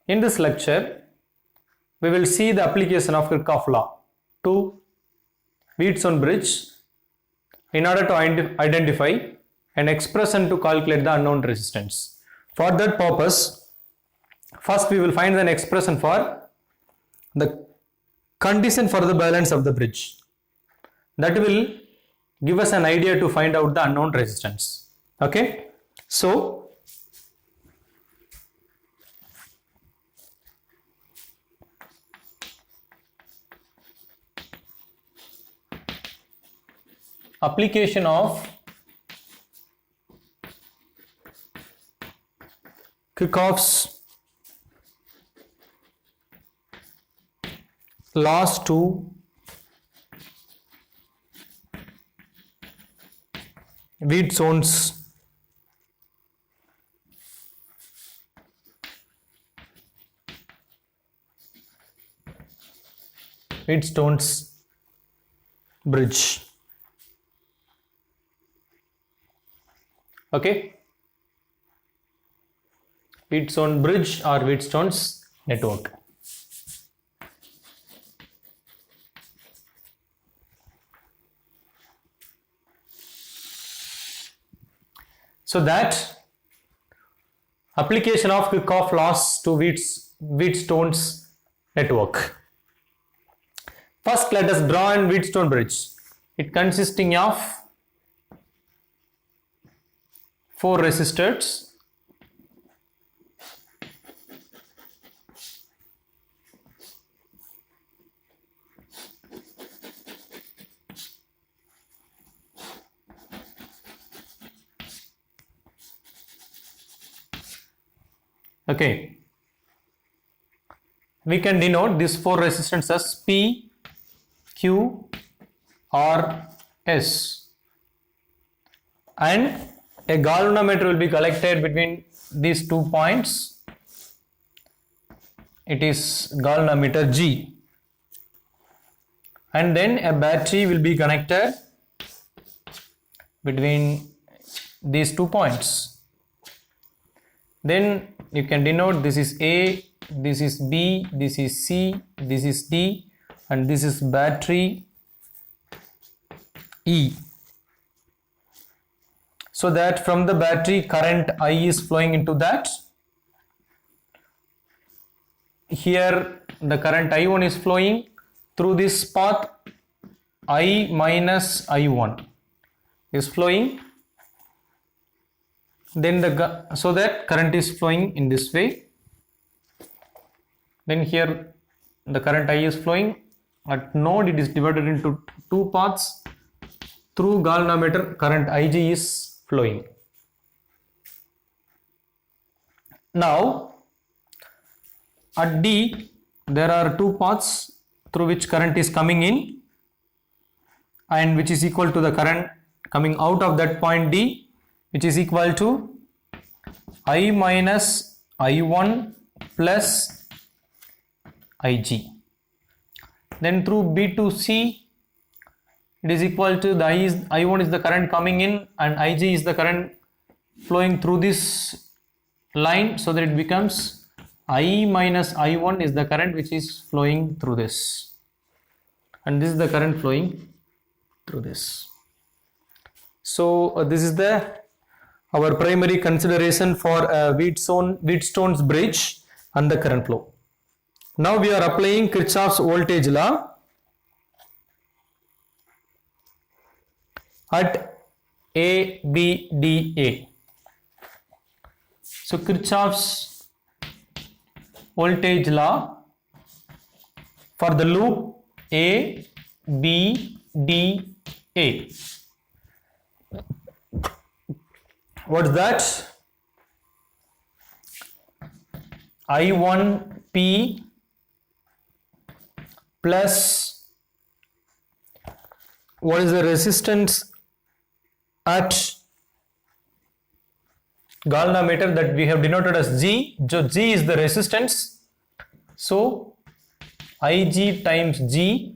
In this lecture, we will see the application of Kirchhoff law to Wheatstone bridge in order to identify an expression to calculate the unknown resistance. For that purpose, first we will find an expression for the condition for the balance of the bridge. That will give us an idea to find out the unknown resistance. Okay, so application of Kirchhoff's laws to Wheatstone's bridge. Okay, Wheatstone bridge or Wheatstone's network. So that application of Kirchhoff laws to Wheatstone's network. First, let us draw an Wheatstone bridge. It consisting of 4 resistors . Okay, we can denote these 4 resistors as P, Q, R, S, and a galvanometer will be collected between these 2 points. It is galvanometer G, and then a battery will be connected between these 2 points. Then you can denote this is A, this is B, this is C, this is D, and this is battery E. So that from the battery current I is flowing into that. Here the current I1 is flowing through this path. I minus I1 is flowing. Then so that current is flowing in this way. Then here the current I is flowing. At node it is divided into 2 paths. Through galvanometer current Ig is flowing. Now at D there are 2 paths through which current is coming in and which is equal to the current coming out of that point D, which is equal to I minus I1 plus Ig. Then through B to C it is equal to the I1 is the current coming in and Ig is the current flowing through this line, so that it becomes I minus I1 is the current which is flowing through this, and this is the current flowing through this. So this is our primary consideration for Wheatstone's bridge and the current flow. Now we are applying Kirchhoff's voltage law at A, B, D, A. So Kirchhoff's voltage law for the loop A, B, D, A. What's that? I1P plus what is the resistance at galvanometer that we have denoted as G. So G is the resistance. So Ig times G.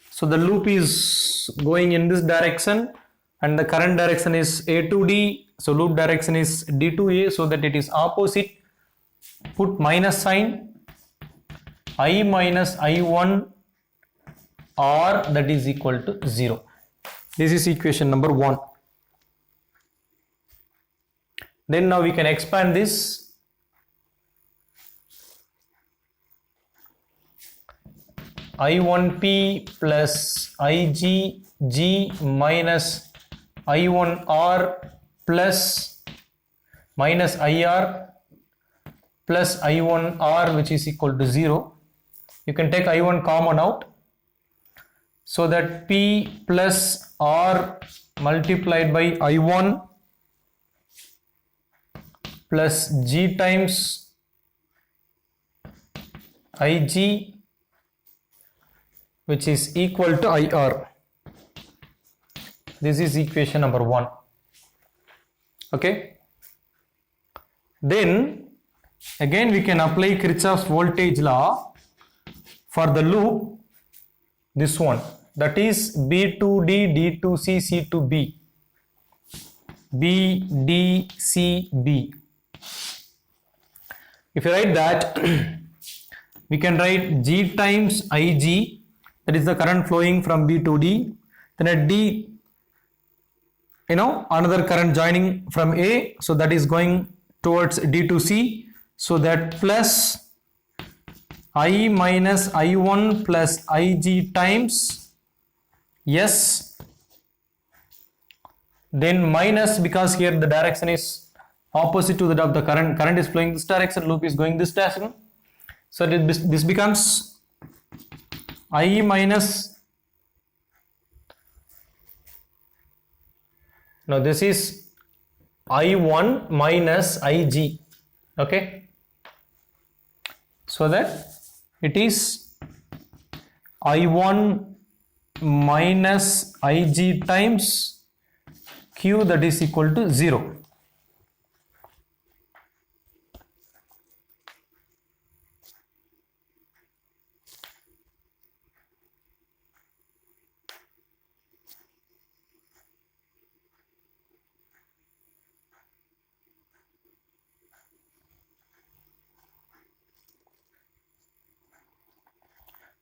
So the loop is going in this direction and the current direction is A to D. So loop direction is D to A, so that it is opposite put minus sign, I minus I1 R that is equal to 0. This is equation number 1. Then now we can expand this. I1P plus IgG minus I1R plus minus IR plus I1R which is equal to 0. You can take I1 common out. So that P plus R multiplied by I1 plus G times Ig which is equal to IR. This is equation number 1. Okay. Then again we can apply Kirchhoff's voltage law for the loop, this one, that is B2D D2C C2B, B D C B. If you write that, we can write G times Ig, that is the current flowing from B to D. Then at D, another current joining from A, so that is going towards D to C. So that plus I minus I1 plus Ig times S, then minus, because here the direction is opposite to that of the current is flowing this direction, loop is going this direction, so this becomes I minus, now this is I1 minus Ig, okay, so that it is I1 minus Ig times Q, that is equal to 0.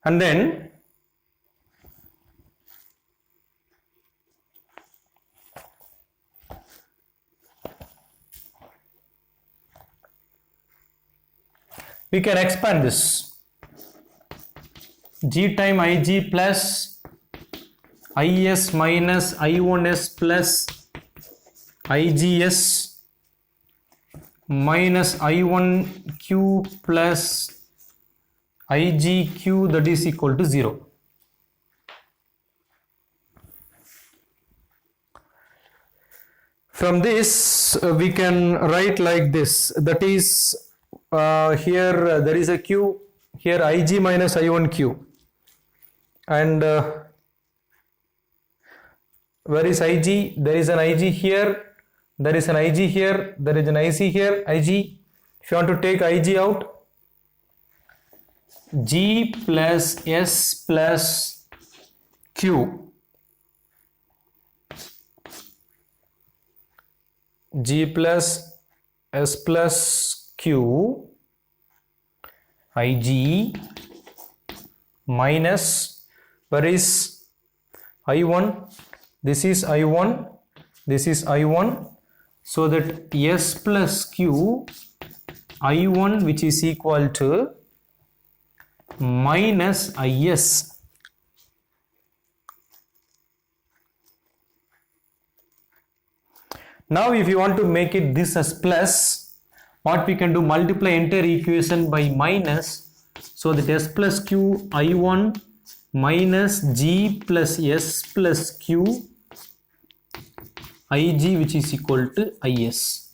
And then we can expand this. G time Ig plus Is minus I1s plus Igs minus I1Q plus Igq, that is equal to 0. From this we can write like this, that is here there is a Q, here Ig minus I1Q, and where is Ig? There is an Ig here, there is an Ig here, there is an Ic here, Ig. If you want to take Ig out, G plus S plus Q, G plus S plus Q, Ig minus, where is I1? This is I1, this is I1, so that S plus Q, I1 which is equal to minus Is. Now if you want to make it this as plus, what we can do, multiply entire equation by minus, so that S plus Q I1 minus G plus S plus Q Ig which is equal to Is.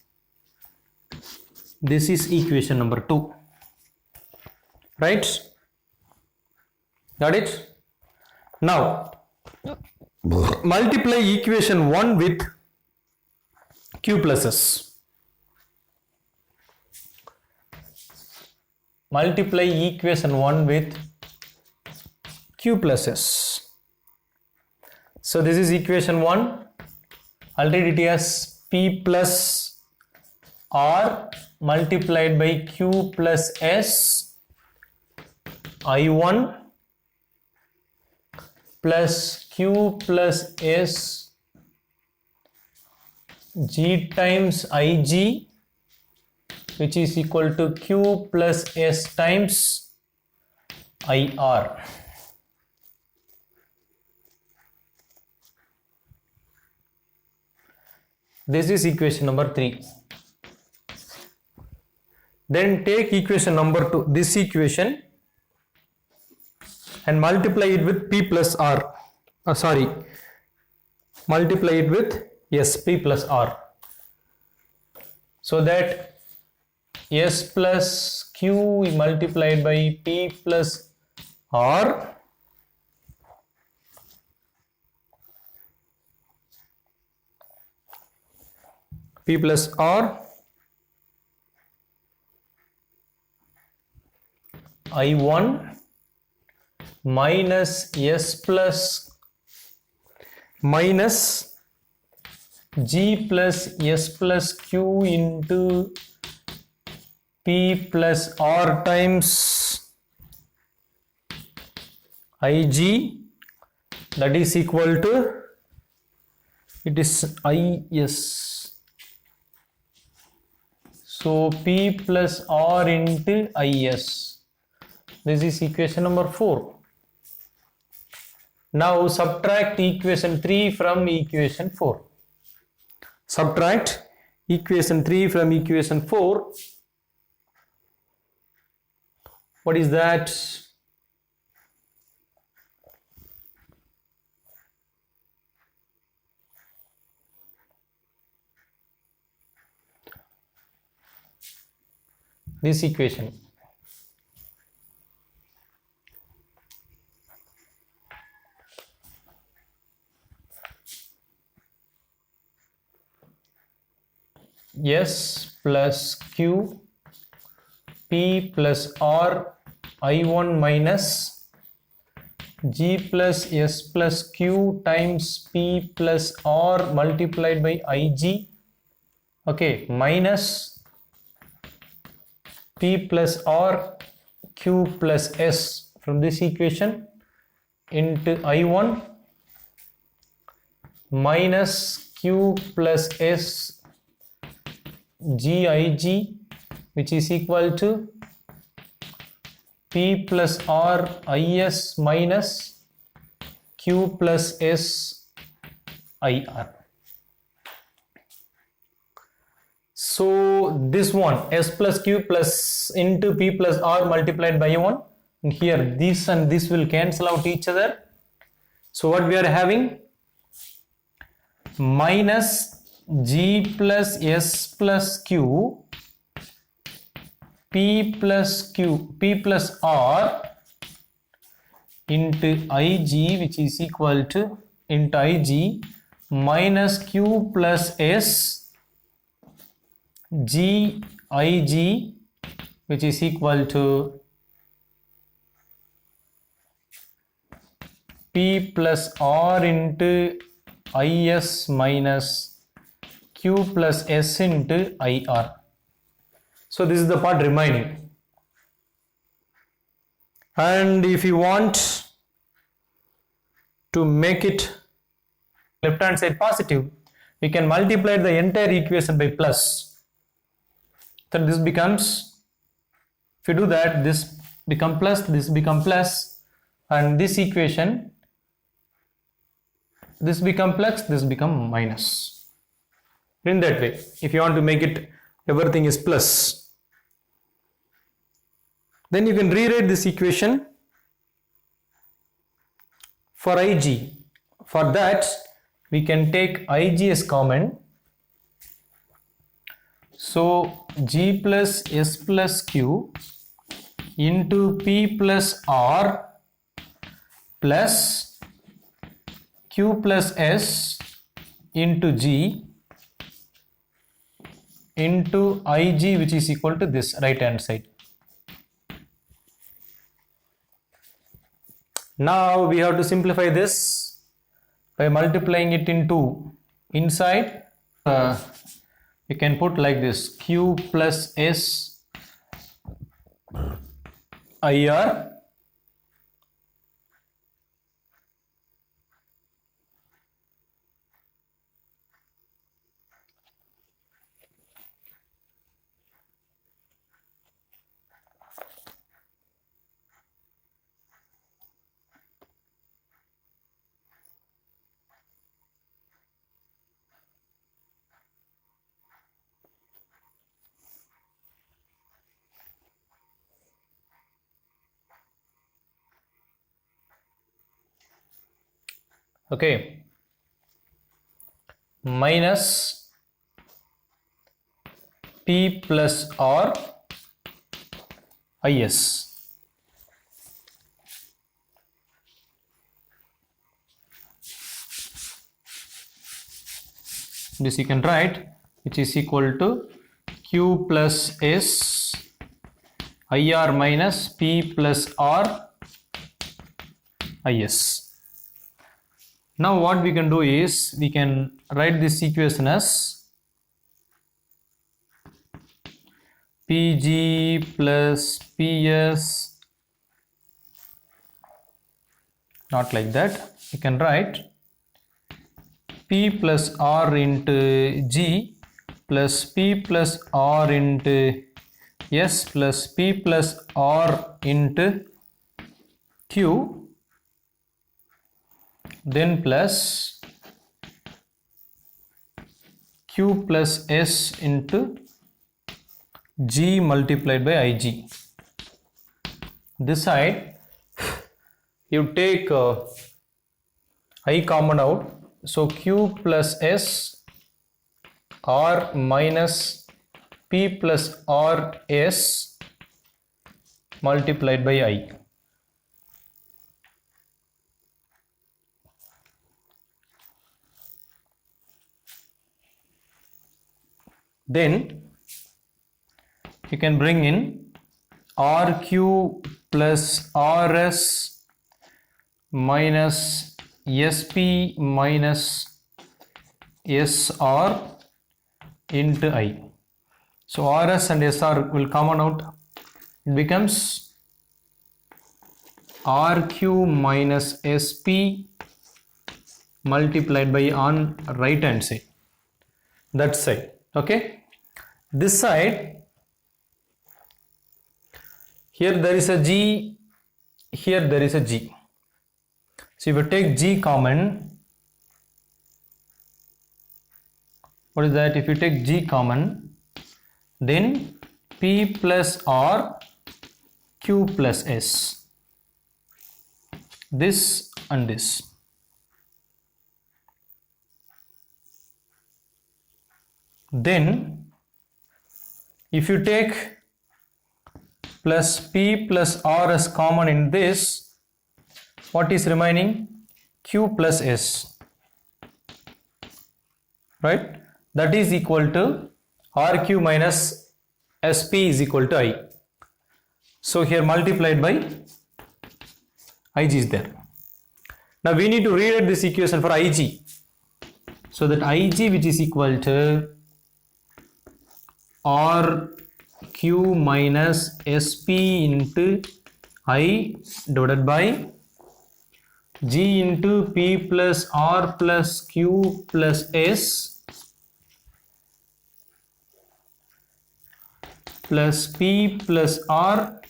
This is equation number 2, right? Got it? Now multiply equation 1 with Q plus S. Multiply equation 1 with Q plus S. So this is equation 1. I'll write it as P plus R multiplied by q plus s I1 plus q plus s g times ig, which is equal to q plus s times IR. This is equation number 3. Then take equation number 2, this equation, and multiply it with p plus r. Multiply it with p plus r. So that s plus q multiplied by p plus r I1 minus s plus minus g plus s plus q into p plus r times ig, that is equal to, it is is, so p plus r into is. This is equation number 4. Now subtract equation 3 from equation 4. Subtract equation 3 from equation 4. What is that? This equation. S plus q p plus r I1 minus g plus s plus q times p plus r multiplied by ig, okay, minus p plus r q plus s from this equation into I1 minus q plus s gig, which is equal to p plus r is minus q plus s ir. So this one, s plus q plus into p plus r multiplied by 1, and here this and this will cancel out each other. So what we are having, minus g plus s plus q p plus r into ig, which is equal to, into ig minus q plus s gig, which is equal to p plus r into is minus q plus s into ir. So this is the part remaining. And if you want to make it left hand side positive, we can multiply the entire equation by plus. So this becomes, if you do that, this become plus, this become plus, and this equation, this become plus, this become minus. In that way, if you want to make it everything is plus, then you can rewrite this equation for ig. For that, we can take ig as common. So g plus s plus q into p plus r plus q plus s into g into ig, which is equal to this right hand side. Now we have to simplify this by multiplying it into inside you can put like this: Q plus S IR okay minus P plus R IS. This you can write, which is equal to Q plus S IR minus P plus R IS. Now what we can do is we can write this equation as PG plus PS, not like that. You can write P plus R into G plus P plus R into S plus P plus R into Q, then plus Q plus S into G multiplied by IG. This side you take I common out, so Q plus S R minus P plus R S multiplied by I. Then you can bring in RQ plus RS minus SP minus SR into I. So RS and SR will common out. It becomes RQ minus SP multiplied by on right hand side. That side. Okay. This side, here there is a G, here there is a G. So if you take G common, what is that? If you take G common, then P plus R, Q plus S. This and this. Then if you take plus P plus R as common in this, what is remaining? Q plus S, right? That is equal to RQ minus SP is equal to I. So here multiplied by IG is there. Now we need to rewrite this equation for IG. So that IG, which is equal to RQ minus SP into I divided by G into P plus R plus Q plus S plus P plus R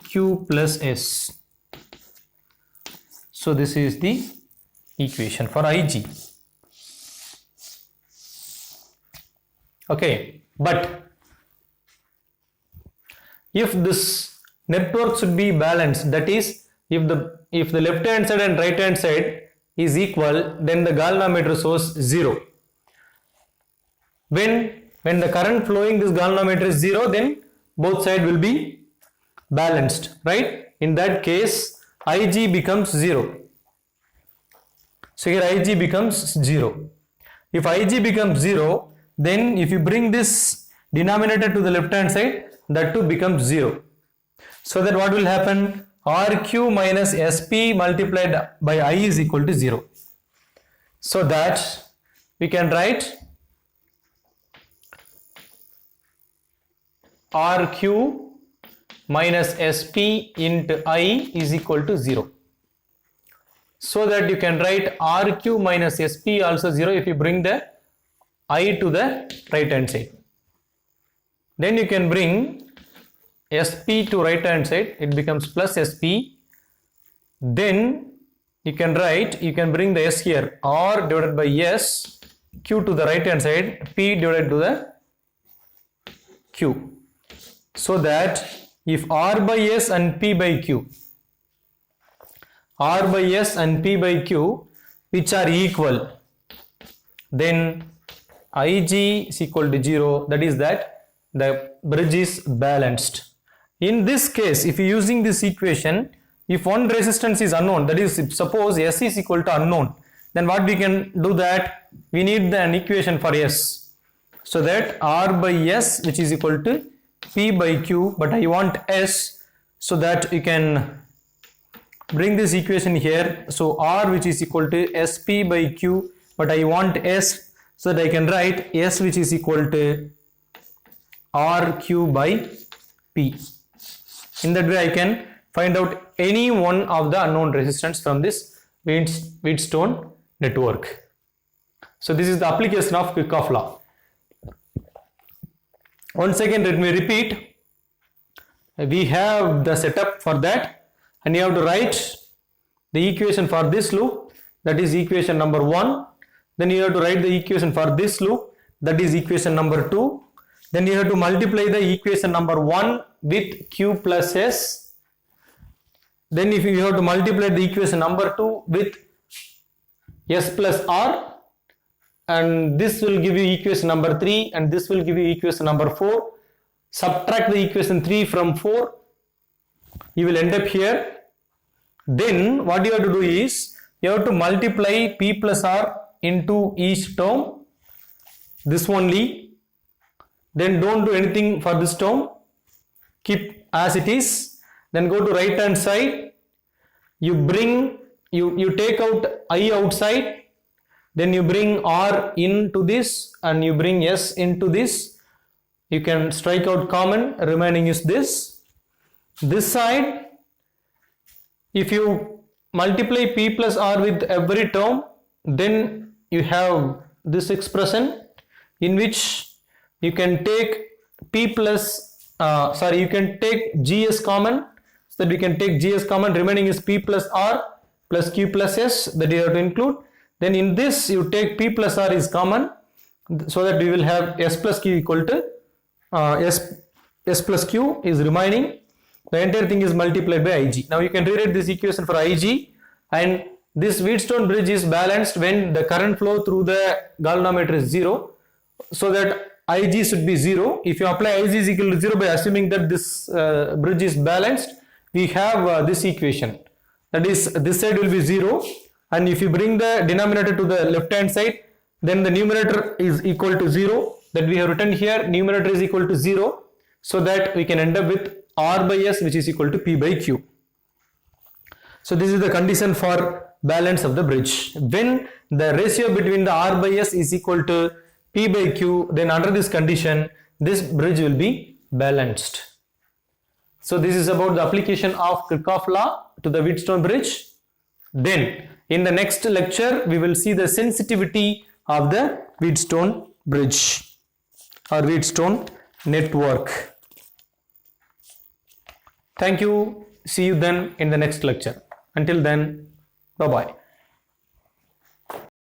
Q plus S. So this is the equation for IG. Okay, but if this network should be balanced, that is, if the left hand side and right hand side is equal, then the galvanometer shows 0. When the current flowing this galvanometer is 0, then both sides will be balanced, right? In that case, IG becomes 0. So here IG becomes 0. If IG becomes 0, then if you bring this denominator to the left hand side, that too becomes 0. So that what will happen? RQ minus SP multiplied by I is equal to 0. So that we can write RQ minus SP into I is equal to 0. So that you can write RQ minus SP also 0 if you bring the I to the right hand side. Then you can bring SP to right hand side, it becomes plus SP. Then you can bring the S here, R divided by S, Q to the right hand side, P divided to the Q. So that if R by S and P by Q, R by S and P by Q which are equal, then Ig is equal to 0, that is that the bridge is balanced. In this case, if you are using this equation, if one resistance is unknown, that is, if suppose S is equal to unknown, then what we can do that, we need an equation for S. So that R by S which is equal to P by Q, but I want S, so that you can bring this equation here. So R which is equal to SP by Q, but I want S, so that I can write S which is equal to RQ by P. In that way I can find out any one of the unknown resistance from this Wheatstone network. So this is the application of Kirchhoff law. Once again let me repeat, we have the setup for that, and you have to write the equation for this loop, that is equation number 1. Then you have to write the equation for this loop, that is equation number 2. Then you have to multiply the equation number 1 with Q plus S. Then if you have to multiply the equation number 2 with S plus R, and this will give you equation number 3, and this will give you equation number 4. Subtract the equation 3 from 4, you will end up here. Then what you have to do is, you have to multiply P plus R into each term, this only. Then don't do anything for this term, keep as it is. Then go to right hand side, you take out I outside, then you bring R into this and you bring S into this. You can strike out common, remaining is this. This side, if you multiply P plus R with every term, then you have this expression in which you can take P plus, you can take GS common, so that we can take GS common, remaining is P plus R plus Q plus S, that you have to include. Then in this you take P plus R is common, so that we will have S plus Q equal to S plus Q is remaining. The entire thing is multiplied by Ig. Now you can rewrite this equation for Ig, and this Wheatstone bridge is balanced when the current flow through the galvanometer is 0, so that Ig should be 0. If you apply Ig is equal to 0 by assuming that this bridge is balanced, we have this equation, that is, this side will be 0, and if you bring the denominator to the left hand side, then the numerator is equal to 0, that we have written here, numerator is equal to 0, so that we can end up with R by S which is equal to P by Q. So this is the condition for balance of the bridge. When the ratio between the R by S is equal to P by Q, then under this condition, this bridge will be balanced. So this is about the application of Kirchhoff law to the Wheatstone bridge. Then in the next lecture, we will see the sensitivity of the Wheatstone bridge or Wheatstone network. Thank you. See you then in the next lecture. Until then, bye-bye.